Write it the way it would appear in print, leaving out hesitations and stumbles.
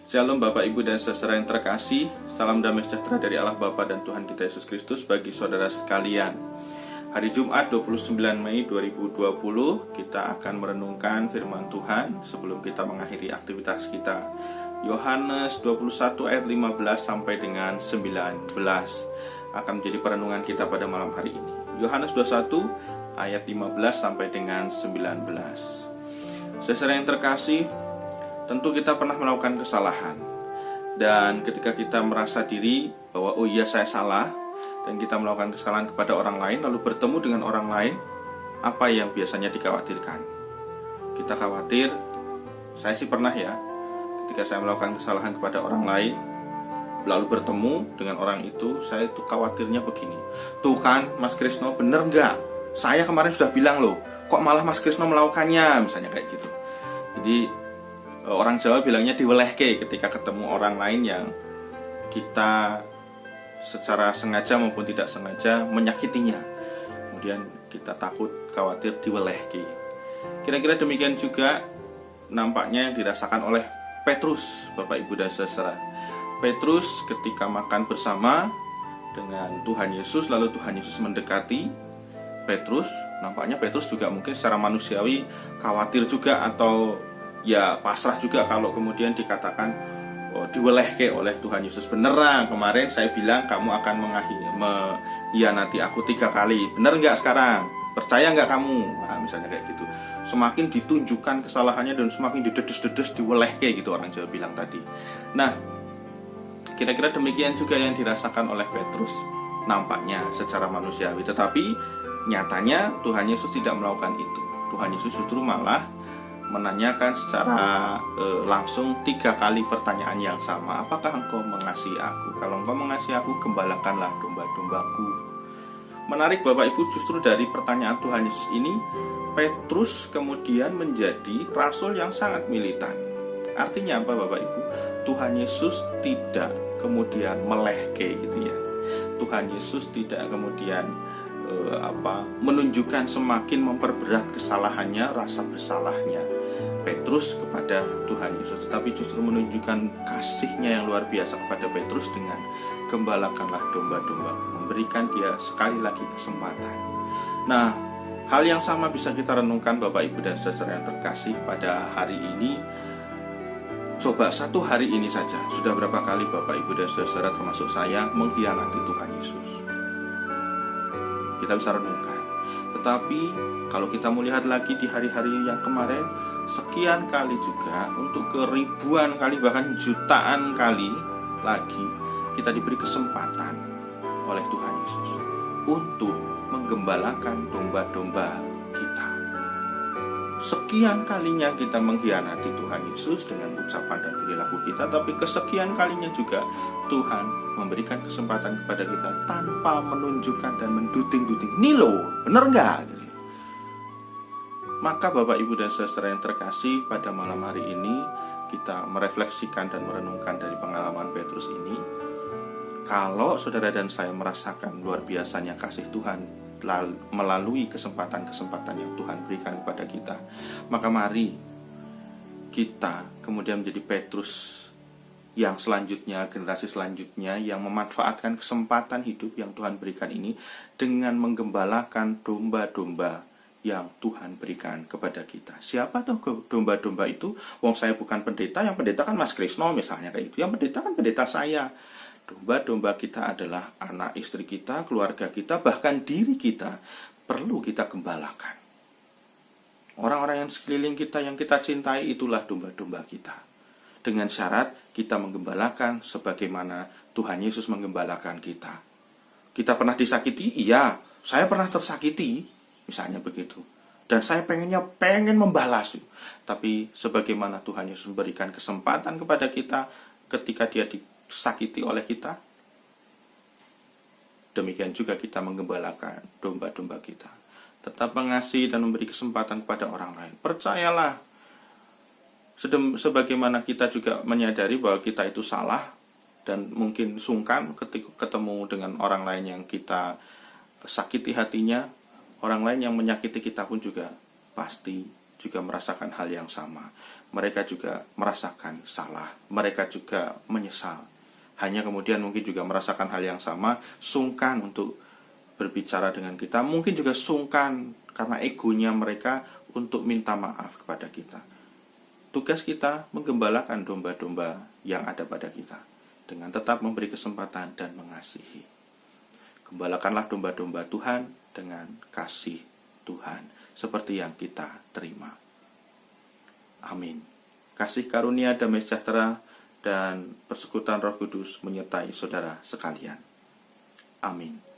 Shalom Bapak Ibu dan saudara yang terkasih. Salam damai sejahtera dari Allah Bapa dan Tuhan kita Yesus Kristus bagi saudara sekalian. Hari Jumat 29 Mei 2020 kita akan merenungkan firman Tuhan sebelum kita mengakhiri aktivitas kita. Yohanes 21 ayat 15 sampai dengan 19 akan menjadi perenungan kita pada malam hari ini. Yohanes 21 ayat 15 sampai dengan 19. Saudara yang terkasih, tentu kita pernah melakukan kesalahan. Dan ketika kita merasa diri bahwa oh iya saya salah, dan kita melakukan kesalahan kepada orang lain, lalu bertemu dengan orang lain, apa yang biasanya dikhawatirkan? Kita khawatir, saya sih pernah ya, ketika saya melakukan kesalahan kepada orang lain, lalu bertemu dengan orang itu, saya itu khawatirnya begini. Tuh kan Mas Krisno, bener nggak? Saya kemarin sudah bilang loh, kok malah Mas Krisno melakukannya? Misalnya kayak gitu. Jadi orang Jawa bilangnya diwelehke ketika ketemu orang lain yang kita secara sengaja maupun tidak sengaja menyakitinya. Kemudian kita takut, khawatir diwelehke. Kira-kira demikian juga nampaknya yang dirasakan oleh Petrus, Bapak Ibu dan saudara. Petrus ketika makan bersama dengan Tuhan Yesus, lalu Tuhan Yesus mendekati Petrus. Nampaknya Petrus juga mungkin secara manusiawi khawatir juga atau ya pasrah juga kalau kemudian dikatakan diwelehke oleh Tuhan Yesus. Beneran kemarin saya bilang kamu akan mengkhianati aku 3 kali. Bener nggak sekarang? Percaya nggak kamu? Nah, misalnya kayak gitu. Semakin ditunjukkan kesalahannya dan semakin didedes-dedes, diwelehke gitu orang Jawa bilang tadi. Nah, kira-kira demikian juga yang dirasakan oleh Petrus nampaknya secara manusiawi. Tetapi nyatanya Tuhan Yesus tidak melakukan itu. Tuhan Yesus justru malah menanyakan secara langsung 3 kali pertanyaan yang sama. Apakah engkau mengasihi aku? Kalau engkau mengasihi aku, gembalakanlah domba-dombaku. Menarik Bapak Ibu, justru dari pertanyaan Tuhan Yesus ini, Petrus kemudian menjadi rasul yang sangat militan. Artinya apa Bapak Ibu? Tuhan Yesus tidak kemudian melehke gitu ya. Tuhan Yesus tidak kemudian menunjukkan semakin memperberat kesalahannya, rasa bersalahnya Petrus kepada Tuhan Yesus, tetapi justru menunjukkan kasihnya yang luar biasa kepada Petrus dengan gembalakanlah domba-domba, memberikan dia sekali lagi kesempatan. Nah, hal yang sama bisa kita renungkan Bapak Ibu dan saudara yang terkasih pada hari ini. Coba 1 hari ini saja, sudah berapa kali Bapak Ibu dan saudara termasuk saya mengkhianati Tuhan Yesus? Kita bisa renungkan. Tetapi kalau kita melihat lagi di hari-hari yang kemarin, sekian kali juga, untuk keribuan kali bahkan jutaan kali lagi kita diberi kesempatan oleh Tuhan Yesus untuk menggembalakan domba-domba kita. Sekian kalinya kita mengkhianati Tuhan Yesus dengan ucapan dan perilaku kita, tapi kesekian kalinya juga Tuhan memberikan kesempatan kepada kita tanpa menunjukkan dan menduting-duting. Nih loh, bener nggak? Maka Bapak Ibu dan saudara yang terkasih, pada malam hari ini kita merefleksikan dan merenungkan dari pengalaman Petrus ini. Kalau saudara dan saya merasakan luar biasanya kasih Tuhan melalui kesempatan-kesempatan yang Tuhan berikan kepada kita, maka mari kita kemudian menjadi Petrus yang selanjutnya, generasi selanjutnya yang memanfaatkan kesempatan hidup yang Tuhan berikan ini dengan menggembalakan domba-domba yang Tuhan berikan kepada kita. Siapa tuh domba-domba itu? Wong saya bukan pendeta, yang pendeta kan Mas Krisno misalnya kayak itu. Yang pendeta kan pendeta saya. Domba-domba kita adalah anak istri kita, keluarga kita, bahkan diri kita perlu kita gembalakan. Orang-orang yang sekeliling kita yang kita cintai itulah domba-domba kita. Dengan syarat kita menggembalakan sebagaimana Tuhan Yesus menggembalakan kita. Kita pernah disakiti? Iya, saya pernah tersakiti, misalnya begitu. Dan saya pengen membalas. Tapi sebagaimana Tuhan Yesus memberikan kesempatan kepada kita ketika dia disakiti oleh kita, demikian juga kita menggembalakan domba-domba kita. Tetap mengasihi dan memberi kesempatan kepada orang lain. Percayalah, sebagaimana kita juga menyadari bahwa kita itu salah dan mungkin sungkan ketika ketemu dengan orang lain yang kita sakiti hatinya, orang lain yang menyakiti kita pun juga pasti juga merasakan hal yang sama. Mereka juga merasakan salah, mereka juga menyesal. Hanya kemudian mungkin juga merasakan hal yang sama, sungkan untuk berbicara dengan kita, mungkin juga sungkan karena egonya mereka untuk minta maaf kepada kita. Tugas kita menggembalakan domba-domba yang ada pada kita dengan tetap memberi kesempatan dan mengasihi. Gembalakanlah domba-domba Tuhan dengan kasih Tuhan seperti yang kita terima. Amin. Kasih karunia, damai sejahtera, dan persekutuan Roh Kudus menyertai saudara sekalian. Amin.